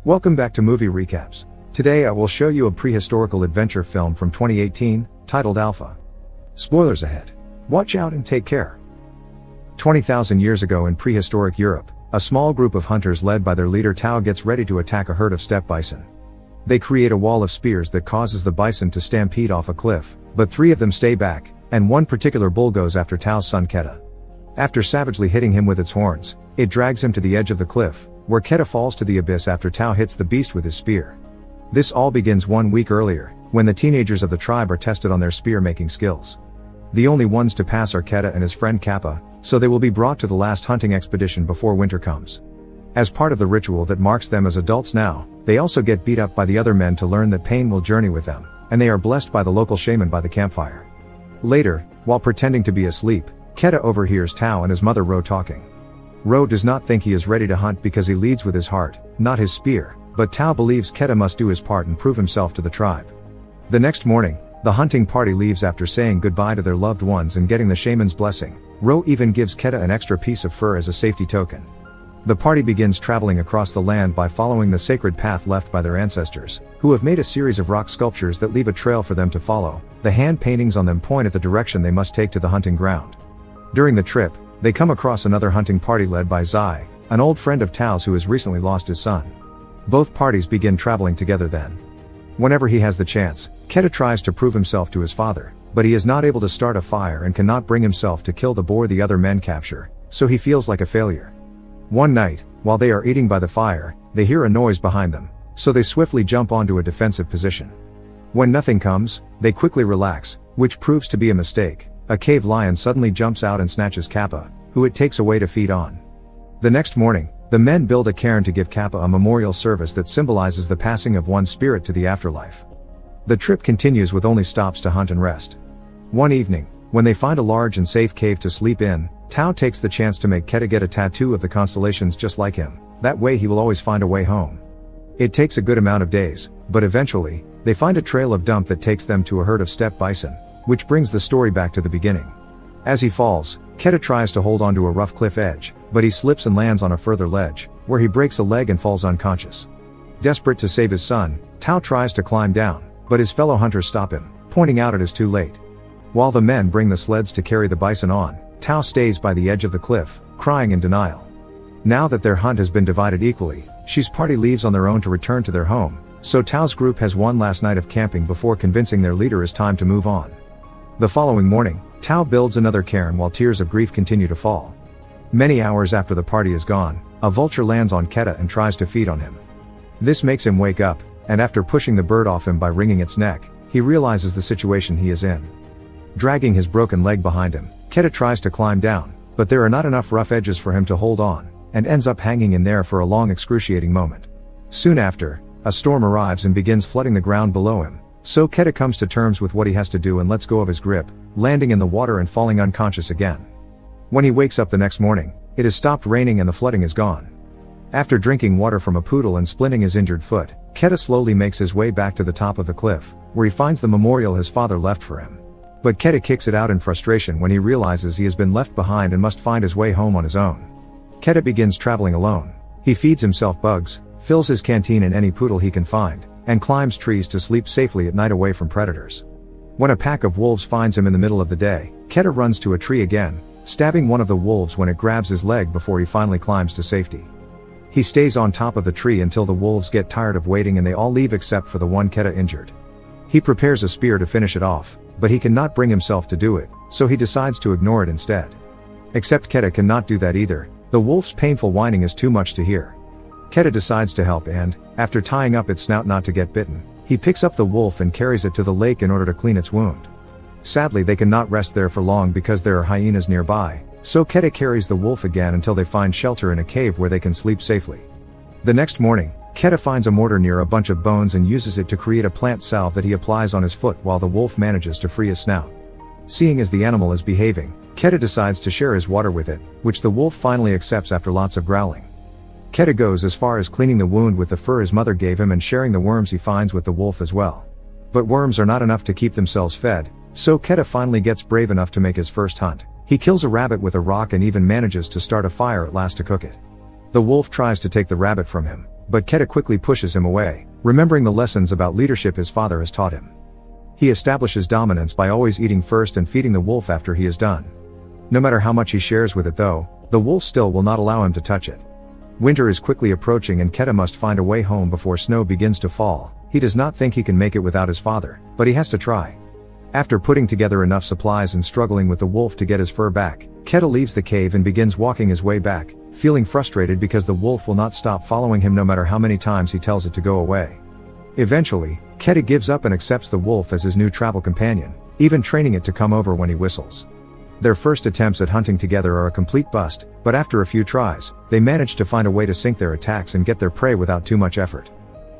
Welcome back to Movie Recaps. Today I will show you a prehistorical adventure film from 2018, titled Alpha. Spoilers ahead. Watch out and take care. 20,000 years ago in prehistoric Europe, a small group of hunters led by their leader Tao gets ready to attack a herd of steppe bison. They create a wall of spears that causes the bison to stampede off a cliff, but 3 of them stay back, and one particular bull goes after Tao's son Keda. After savagely hitting him with its horns, it drags him to the edge of the cliff, where Keda falls to the abyss after Tao hits the beast with his spear. This all begins 1 week earlier, when the teenagers of the tribe are tested on their spear-making skills. The only ones to pass are Keda and his friend Kappa, so they will be brought to the last hunting expedition before winter comes. As part of the ritual that marks them as adults now, they also get beat up by the other men to learn that pain will journey with them, and they are blessed by the local shaman by the campfire. Later, while pretending to be asleep, Keda overhears Tao and his mother Ro talking. Ro does not think he is ready to hunt because he leads with his heart, not his spear, but Tao believes Keda must do his part and prove himself to the tribe. The next morning, the hunting party leaves after saying goodbye to their loved ones and getting the shaman's blessing. Ro even gives Keda an extra piece of fur as a safety token. The party begins traveling across the land by following the sacred path left by their ancestors, who have made a series of rock sculptures that leave a trail for them to follow. The hand paintings on them point at the direction they must take to the hunting ground. During the trip, they come across another hunting party led by Zai, an old friend of Tao's who has recently lost his son. Both parties begin traveling together then. Whenever he has the chance, Keda tries to prove himself to his father, but he is not able to start a fire and cannot bring himself to kill the boar the other men capture, so he feels like a failure. One night, while they are eating by the fire, they hear a noise behind them, so they swiftly jump onto a defensive position. When nothing comes, they quickly relax, which proves to be a mistake. A cave lion suddenly jumps out and snatches Kappa, who it takes away to feed on. The next morning, the men build a cairn to give Kappa a memorial service that symbolizes the passing of one's spirit to the afterlife. The trip continues with only stops to hunt and rest. One evening, when they find a large and safe cave to sleep in, Tao takes the chance to make Keda get a tattoo of the constellations just like him. That way he will always find a way home. It takes a good amount of days, but eventually, they find a trail of dump that takes them to a herd of steppe bison, which brings the story back to the beginning. As he falls, Keda tries to hold onto a rough cliff edge, but he slips and lands on a further ledge, where he breaks a leg and falls unconscious. Desperate to save his son, Tao tries to climb down, but his fellow hunters stop him, pointing out it is too late. While the men bring the sleds to carry the bison on, Tao stays by the edge of the cliff, crying in denial. Now that their hunt has been divided equally, Shi's party leaves on their own to return to their home, so Tao's group has one last night of camping before convincing their leader it's time to move on. The following morning, Tao builds another cairn while tears of grief continue to fall. Many hours after the party is gone, a vulture lands on Keda and tries to feed on him. This makes him wake up, and after pushing the bird off him by wringing its neck, he realizes the situation he is in. Dragging his broken leg behind him, Keda tries to climb down, but there are not enough rough edges for him to hold on, and ends up hanging in there for a long excruciating moment. Soon after, a storm arrives and begins flooding the ground below him, so Keda comes to terms with what he has to do and lets go of his grip, landing in the water and falling unconscious again. When he wakes up the next morning, it has stopped raining and the flooding is gone. After drinking water from a poodle and splinting his injured foot, Keda slowly makes his way back to the top of the cliff, where he finds the memorial his father left for him. But Keda kicks it out in frustration when he realizes he has been left behind and must find his way home on his own. Keda begins traveling alone. He feeds himself bugs, fills his canteen in any poodle he can find, and climbs trees to sleep safely at night away from predators. When a pack of wolves finds him in the middle of the day, Keda runs to a tree again, stabbing one of the wolves when it grabs his leg before he finally climbs to safety. He stays on top of the tree until the wolves get tired of waiting and they all leave except for the one Keda injured. He prepares a spear to finish it off, but he cannot bring himself to do it, so he decides to ignore it instead. Except Keda cannot do that either. The wolf's painful whining is too much to hear. Keda decides to help and, after tying up its snout not to get bitten, he picks up the wolf and carries it to the lake in order to clean its wound. Sadly they cannot rest there for long because there are hyenas nearby, so Keda carries the wolf again until they find shelter in a cave where they can sleep safely. The next morning, Keda finds a mortar near a bunch of bones and uses it to create a plant salve that he applies on his foot while the wolf manages to free his snout. Seeing as the animal is behaving, Keda decides to share his water with it, which the wolf finally accepts after lots of growling. Keda goes as far as cleaning the wound with the fur his mother gave him and sharing the worms he finds with the wolf as well. But worms are not enough to keep themselves fed, so Keda finally gets brave enough to make his first hunt. He kills a rabbit with a rock and even manages to start a fire at last to cook it. The wolf tries to take the rabbit from him, but Keda quickly pushes him away, remembering the lessons about leadership his father has taught him. He establishes dominance by always eating first and feeding the wolf after he is done. No matter how much he shares with it though, the wolf still will not allow him to touch it. Winter is quickly approaching and Keda must find a way home before snow begins to fall. He does not think he can make it without his father, but he has to try. After putting together enough supplies and struggling with the wolf to get his fur back, Keda leaves the cave and begins walking his way back, feeling frustrated because the wolf will not stop following him no matter how many times he tells it to go away. Eventually, Keda gives up and accepts the wolf as his new travel companion, even training it to come over when he whistles. Their first attempts at hunting together are a complete bust, but after a few tries, they manage to find a way to sync their attacks and get their prey without too much effort.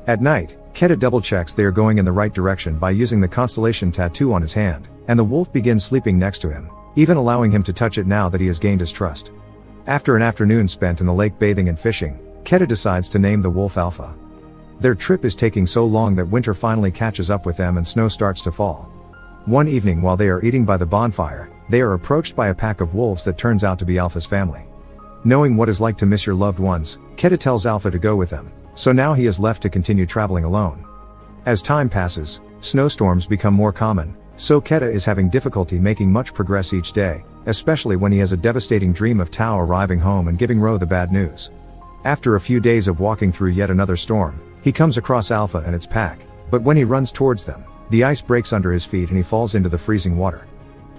At night, Keda double-checks they are going in the right direction by using the constellation tattoo on his hand, and the wolf begins sleeping next to him, even allowing him to touch it now that he has gained his trust. After an afternoon spent in the lake bathing and fishing, Keda decides to name the wolf Alpha. Their trip is taking so long that winter finally catches up with them and snow starts to fall. One evening while they are eating by the bonfire, they are approached by a pack of wolves that turns out to be Alpha's family. Knowing what it's like to miss your loved ones, Keda tells Alpha to go with them, so now he is left to continue traveling alone. As time passes, snowstorms become more common, so Keda is having difficulty making much progress each day, especially when he has a devastating dream of Tao arriving home and giving Ro the bad news. After a few days of walking through yet another storm, he comes across Alpha and its pack, but when he runs towards them, the ice breaks under his feet and he falls into the freezing water.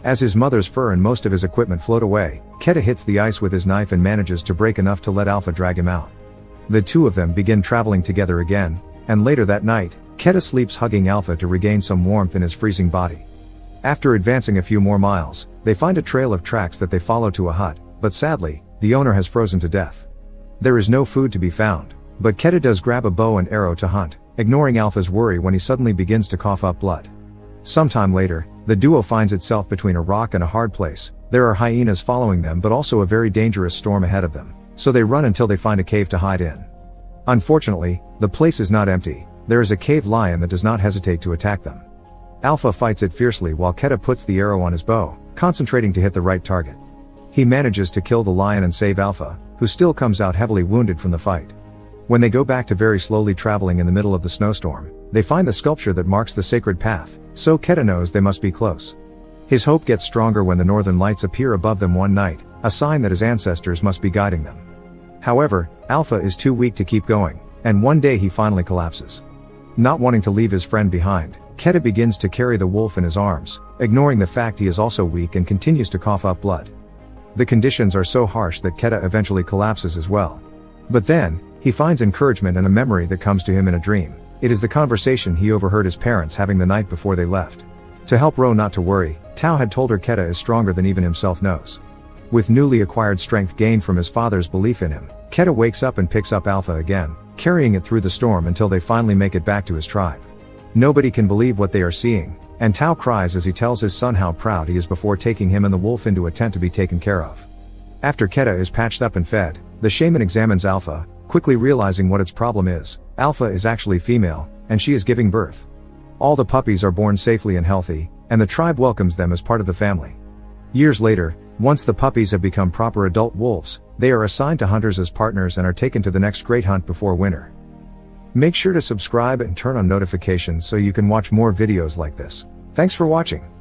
As his mother's fur and most of his equipment float away, Keda hits the ice with his knife and manages to break enough to let Alpha drag him out. The two of them begin traveling together again, and later that night, Keda sleeps hugging Alpha to regain some warmth in his freezing body. After advancing a few more miles, they find a trail of tracks that they follow to a hut, but sadly, the owner has frozen to death. There is no food to be found, but Keda does grab a bow and arrow to hunt, ignoring Alpha's worry when he suddenly begins to cough up blood. Sometime later, the duo finds itself between a rock and a hard place. There are hyenas following them but also a very dangerous storm ahead of them, so they run until they find a cave to hide in. Unfortunately, the place is not empty. There is a cave lion that does not hesitate to attack them. Alpha fights it fiercely while Keda puts the arrow on his bow, concentrating to hit the right target. He manages to kill the lion and save Alpha, who still comes out heavily wounded from the fight. When they go back to very slowly traveling in the middle of the snowstorm, they find the sculpture that marks the sacred path, so Keda knows they must be close. His hope gets stronger when the northern lights appear above them one night, a sign that his ancestors must be guiding them. However, Alpha is too weak to keep going, and one day he finally collapses. Not wanting to leave his friend behind, Keda begins to carry the wolf in his arms, ignoring the fact he is also weak and continues to cough up blood. The conditions are so harsh that Keda eventually collapses as well. But then, he finds encouragement in a memory that comes to him in a dream. It is the conversation he overheard his parents having the night before they left. To help Ro not to worry, Tao had told her Keda is stronger than even himself knows. With newly acquired strength gained from his father's belief in him, Keda wakes up and picks up Alpha again, carrying it through the storm until they finally make it back to his tribe. Nobody can believe what they are seeing, and Tao cries as he tells his son how proud he is before taking him and the wolf into a tent to be taken care of. After Keda is patched up and fed, the shaman examines Alpha, quickly realizing what its problem is. Alpha is actually female, and she is giving birth. All the puppies are born safely and healthy, and the tribe welcomes them as part of the family. Years later, once the puppies have become proper adult wolves, they are assigned to hunters as partners and are taken to the next great hunt before winter. Make sure to subscribe and turn on notifications so you can watch more videos like this. Thanks for watching.